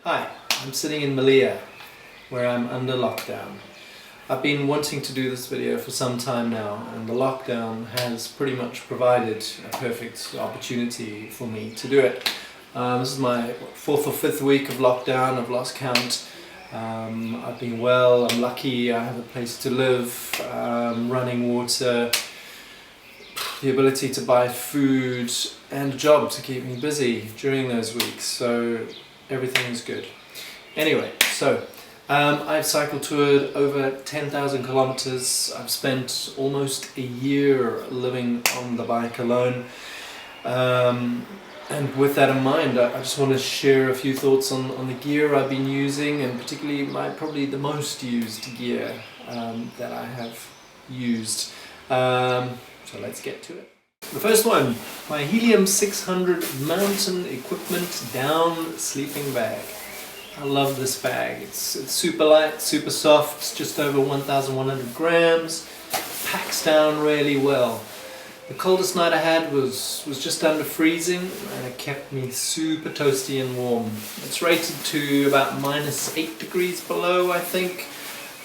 Hi, I'm sitting in Malia, where I'm under lockdown. I've been wanting to do this video for some time now, and the lockdown has pretty much provided a perfect opportunity for me to do it. This is my fourth or fifth week of lockdown. I've lost count. I've been well, I'm lucky, I have a place to live, running water, the ability to buy food and a job to keep me busy during those weeks, so everything is good. Anyway, so I've cycle toured over 10,000 kilometers. I've spent almost a year living on the bike alone. And with that in mind, I just want to share a few thoughts on the gear I've been using, and particularly probably the most used gear that I have used. So let's get to it. The first one, my Helium 600 mountain equipment down sleeping bag. I love this bag. It's super light, super soft, just over 1,100 grams, packs down really well. The coldest night I had was just under freezing, and it kept me super toasty and warm. It's rated to about -8 degrees below, I think.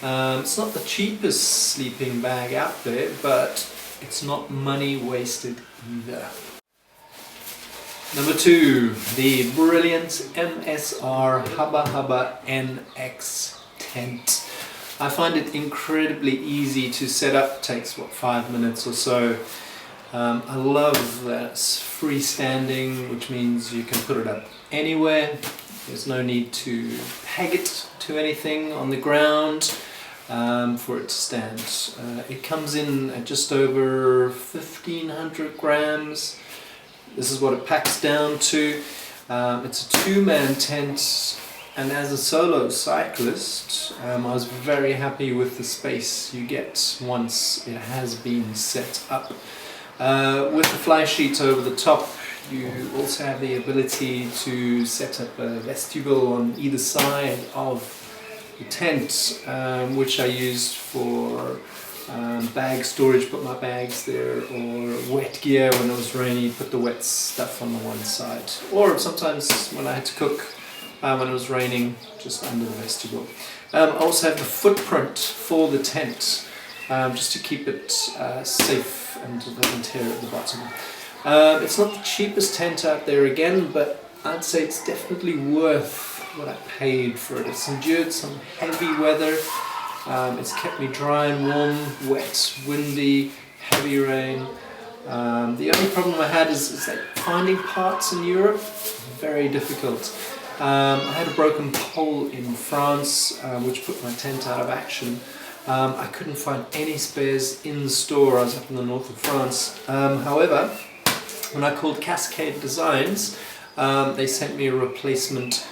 It's not the cheapest sleeping bag out there, but it's not money wasted either. Number 2, the brilliant MSR Hubba NX tent. I find it incredibly easy to set up, takes what, 5 minutes or so. I love that it's freestanding, which means you can put it up anywhere. There's no need to peg it to anything on the ground for it to stand. It comes in at just over 1,500 grams. This is what it packs down to. It's a two-man tent, and as a solo cyclist, I was very happy with the space you get once it has been set up. With the fly sheet over the top, you also have the ability to set up a vestibule on either side of the tent, which I used for bag storage, put my bags there, or wet gear when it was rainy, put the wet stuff on the one side, or sometimes when I had to cook when it was raining, just under the vestibule. I also have the footprint for the tent, just to keep it safe and it doesn't tear at the bottom. It's not the cheapest tent out there again, but I'd say it's definitely worth what I paid for it. It's endured some heavy weather. It's kept me dry and warm, wet, windy, heavy rain. The only problem I had is that finding parts in Europe, very difficult. I had a broken pole in France, which put my tent out of action. I couldn't find any spares in the store. I was up in the north of France. However, when I called Cascade Designs, they sent me a replacement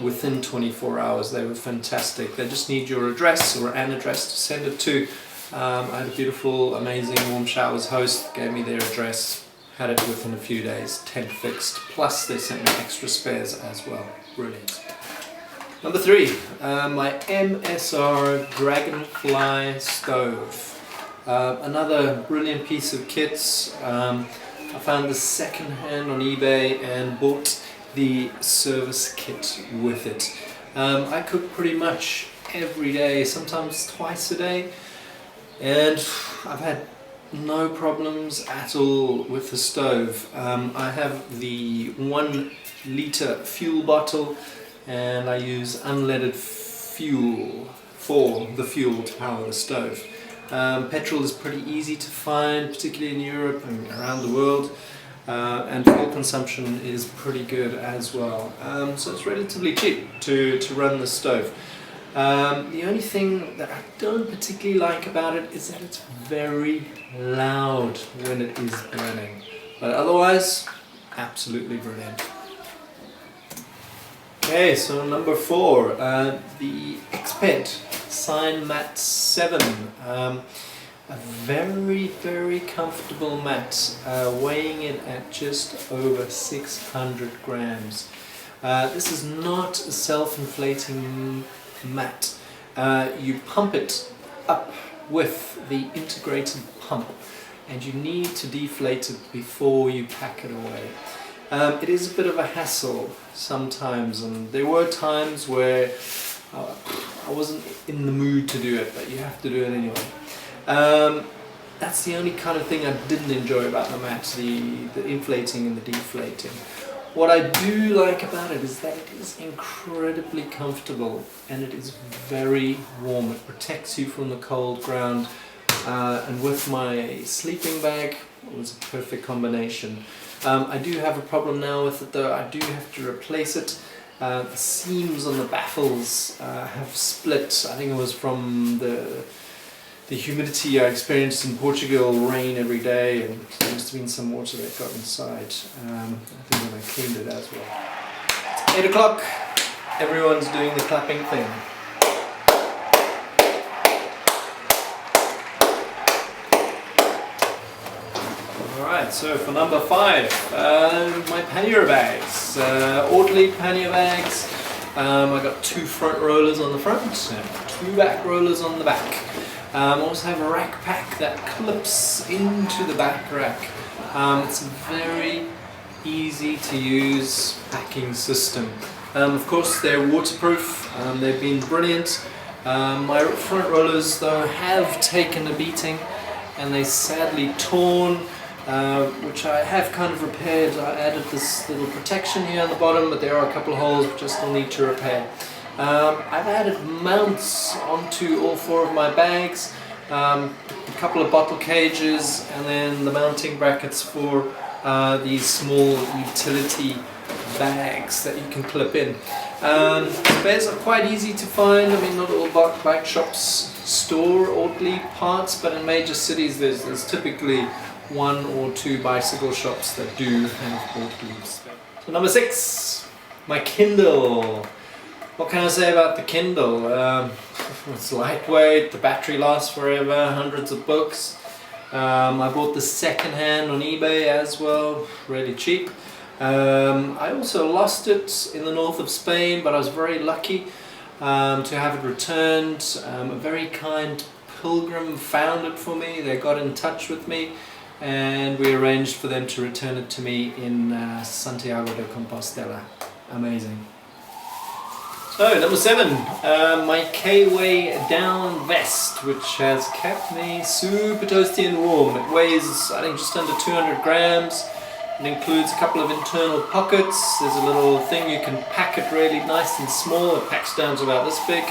within 24 hours. They were fantastic. They just need your address or an address to send it to. I had a beautiful, amazing Warm Showers host, gave me their address, had it within a few days, tent fixed, plus they sent me extra spares as well. Brilliant. Number 3, my MSR Dragonfly stove. Another brilliant piece of kits. I found this second hand on eBay and bought the service kit with it. I cook pretty much every day, sometimes twice a day, and I've had no problems at all with the stove. I have the 1 litre fuel bottle, and I use unleaded fuel for the fuel to power the stove. Petrol is pretty easy to find, particularly in Europe and around the world, and fuel consumption is pretty good as well. So it's relatively cheap to run the stove. The only thing that I don't particularly like about it is that it's very loud when it is burning, but otherwise absolutely brilliant. Okay, so number 4, the Xped Sign Mat 7. A very comfortable mat, weighing in at just over 600 grams. This is not a self-inflating mat. You pump it up with the integrated pump, and you need to deflate it before you pack it away. It is a bit of a hassle sometimes, and there were times where I wasn't in the mood to do it, but you have to do it anyway. That's the only kind of thing I didn't enjoy about the mat, the inflating and the deflating. What I do like about it is that it is incredibly comfortable and it is very warm. It protects you from the cold ground, and with my sleeping bag it was a perfect combination. I do have a problem now with it though. I do have to replace it. The seams on the baffles have split. I think it was from the humidity I experienced in Portugal, rain every day, and there must have been some water that got inside. I think when I cleaned it as well. It's 8 o'clock, everyone's doing the clapping thing. Alright, so for number 5, my pannier bags. Orderly pannier bags. I got 2 front rollers on the front and 2 back rollers on the back. I also have a rack pack that clips into the back rack. It's a very easy to use packing system. Of course they're waterproof, they've been brilliant. My front rollers though have taken a beating and they sadly torn, which I have kind of repaired. I added this little protection here on the bottom, but there are a couple of holes which I still need to repair. I've added mounts onto all 4 of my bags, a couple of bottle cages, and then the mounting brackets for these small utility bags that you can clip in. Spares are quite easy to find. I mean, not all bike shops store orderly parts, but in major cities there's typically 1 or 2 bicycle shops that do have orderly spares. So number 6, my Kindle. What can I say about the Kindle? It's lightweight, the battery lasts forever, hundreds of books. I bought this second hand on eBay as well, really cheap. I also lost it in the north of Spain, but I was very lucky to have it returned. A very kind pilgrim found it for me. They got in touch with me and we arranged for them to return it to me in Santiago de Compostela. Amazing. So, number 7, my K-Way down vest, which has kept me super toasty and warm. It weighs, I think, just under 200 grams. It includes a couple of internal pockets. There's a little thing you can pack it really nice and small. It packs down to about this big.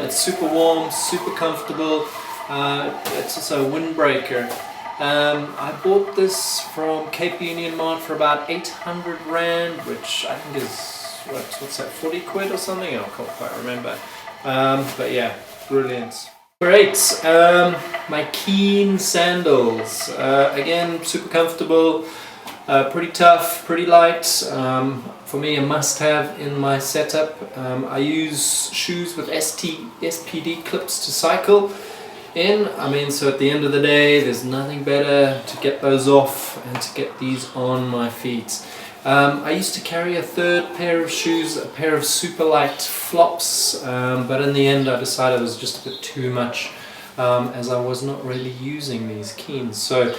It's super warm, super comfortable. It's also a windbreaker. I bought this from Cape Union Mart for about 800 Rand, which I think is, what's that, 40 quid or something? I can't quite remember. But yeah, brilliant. Great, my Keen sandals. Again, super comfortable, pretty tough, pretty light. For me, a must-have in my setup. I use shoes with SPD clips to cycle in. I mean, so at the end of the day, there's nothing better to get those off and to get these on my feet. I used to carry a 3rd pair of shoes, a pair of super light flops, but in the end I decided it was just a bit too much, as I was not really using these Keens. So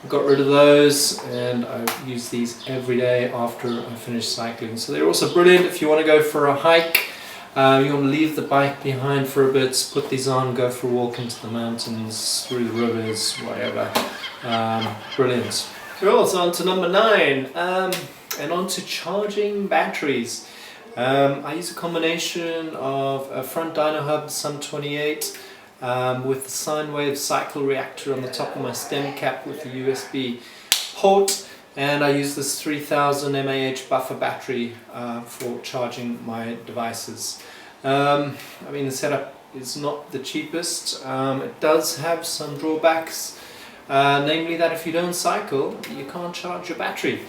I got rid of those and I use these every day after I finish cycling. So they're also brilliant if you want to go for a hike, you want to leave the bike behind for a bit, put these on, go for a walk into the mountains, through the rivers, whatever. Brilliant. Cool, so on to number 9. And on to charging batteries. I use a combination of a front dyno hub Sun 28 with the sine wave cycle reactor on the top of my stem cap with the USB port, and I use this 3000 mAh buffer battery for charging my devices. I mean, the setup is not the cheapest. It does have some drawbacks, namely that if you don't cycle, you can't charge your battery.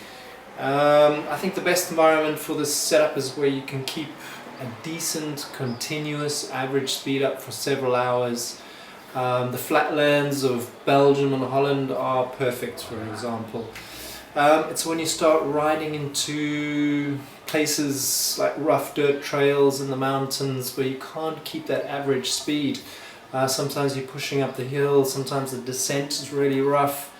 I think the best environment for this setup is where you can keep a decent continuous average speed up for several hours. The flatlands of Belgium and Holland are perfect, for example. It's when you start riding into places like rough dirt trails in the mountains where you can't keep that average speed. Sometimes you're pushing up the hill, sometimes the descent is really rough.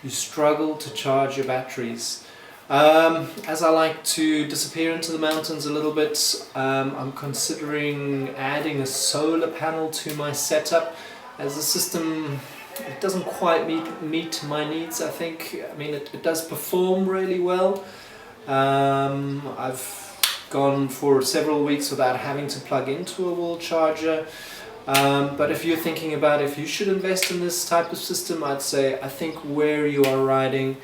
You struggle to charge your batteries. As I like to disappear into the mountains a little bit, I'm considering adding a solar panel to my setup, as the system, it doesn't quite meet my needs, I think. I mean, it does perform really well. I've gone for several weeks without having to plug into a wall charger. But if you're thinking about if you should invest in this type of system, I'd say I think where you are riding,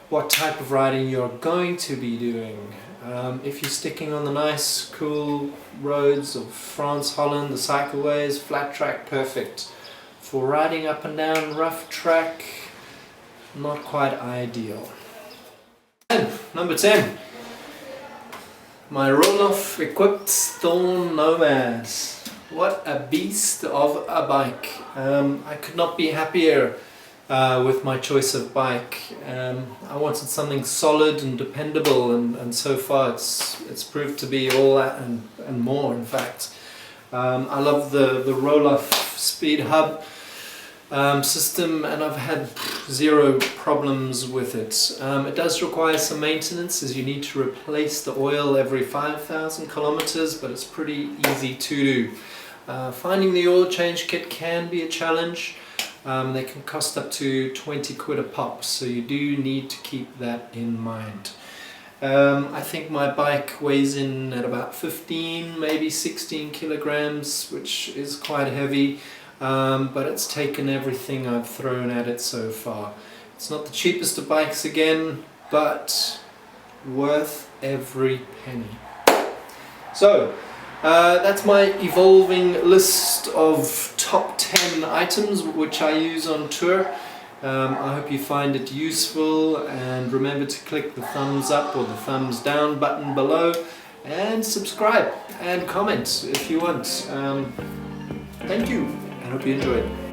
what type of riding you're going to be doing. If you're sticking on the nice, cool roads of France, Holland, the cycleways, flat track, perfect. For riding up and down rough track, not quite ideal. Number 10. My roll-off equipped Thorn Nomad. What a beast of a bike. I could not be happier with my choice of bike. I wanted something solid and dependable, and so far it's proved to be all that and more, in fact. I love the roll-off speed hub system, and I've had zero problems with it. It does require some maintenance, as you need to replace the oil every 5,000 kilometers, but it's pretty easy to do. Finding the oil change kit can be a challenge. They can cost up to 20 quid a pop, so you do need to keep that in mind. I think my bike weighs in at about 15, maybe 16 kilograms, which is quite heavy, but it's taken everything I've thrown at it so far. It's not the cheapest of bikes again, but worth every penny. So, that's my evolving list of top 10 items which I use on tour. I hope you find it useful, and remember to click the thumbs up or the thumbs down button below, and subscribe and comment if you want. Thank you, and hope you enjoyed.